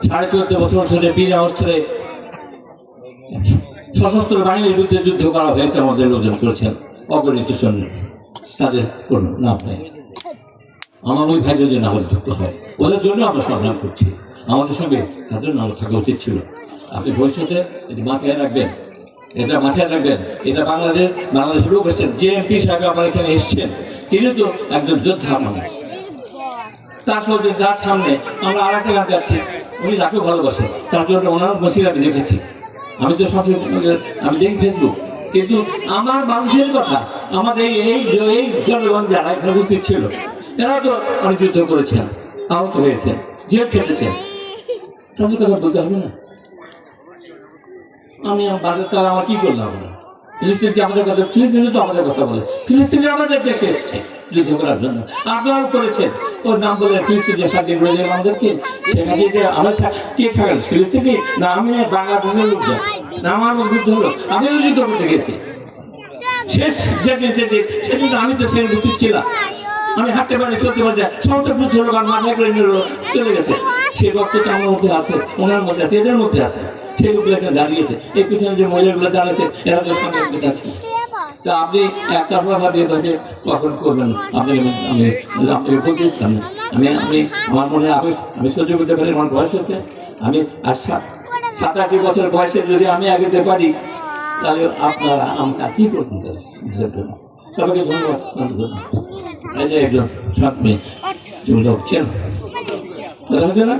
14.5 বছর ধরে বিনা অস্ত্রে সশস্ত্র বাহিনীর বিরুদ্ধে যুদ্ধ করা হয়েছে, আমাদের লোকজন করেছেন অগণিত সৈন্য, তাদের কোনো নাম নেই। আমার ওই ভাইদের জন্য আমাদের দুঃখ হয়, ওদের জন্য আমরা সংগ্রাম করছি। আমাদের সঙ্গে তাদের নাম থাকা উচিত ছিল। আপনি ভবিষ্যতে এটি মাথায় রাখবেন, এটা মাথায় রাখবেন। এটা বাংলাদেশের লোক এসছেন, যে এমপি সাহেব আমার এখানে এসছেন, তিনি তো একজন যোদ্ধা মানুষ। তার সাথে যার সামনে আমরা আর একটা গান গাচ্ছি, উনি যাকেও ভালোবাসেন, তার জন্য ওনার মসির আমি দেখেছি। আমি তো আমি দেখি ফেসবুক, কিন্তু আমার মানুষের কথা, আমাদের এই জনগণ যারা এখানে উপস্থিত ছিল, এরা তো অনেক যুদ্ধ করেছেন, আহত হয়েছেন, জেল খেটেছেন, তাদের কথা বলতে হবে না? আমি তারা আমার কি করলাম? ফিলিস্তিনি আমাদের কথা, ফিলিস্তিনি তো আমাদের কথা বলে, ফিলিস্তিনি আমাদের দেশে এসছে যুদ্ধ করার জন্য, আপনারাও করেছেন। ওর নাম বলে ফিলিস্তিনি স্বাধীন করে দিলাম আমাদেরকে। সেখানে আমার কে থাকল? ফিলিস্তিনি না আমি বাংলাদেশের লোকজন, না আমার যুদ্ধ হলো, আমিও যুদ্ধ করতে গেছি। শেষ সেদিন আমি তো সেখানে উপস্থিত ছিলাম, আমি হাঁটতে পারি, চলতে পারি, সমস্ত যুদ্ধ হলো, মাথায় করে নিল, চলে গেছে। সেই রক্ত তো আমার মধ্যে আছে, ওনার মধ্যে আছে, এদের মধ্যে আছে। সেই লোকগুলো এখানে দাঁড়িয়েছে, এই পিছনে যে মহিলাগুলো দাঁড়িয়েছে, এরা তো সামনে আছে। তা আপনি একতরফাভাবে কখন করবেন? আপনাকে বলতেছিলাম, আমার মনে আবেশ আমি সহ্য করতে পারি। আমার বয়স হচ্ছে, আমি 87 বছর বয়সে যদি আমি আগে যেতে পারি, তাহলে আপনারা আমাকে কি করতেন? সবাইকে ধন্যবাদ। এই যে একজন সাত মেয়ে যেগুলো হচ্ছেন, কথা হচ্ছে না?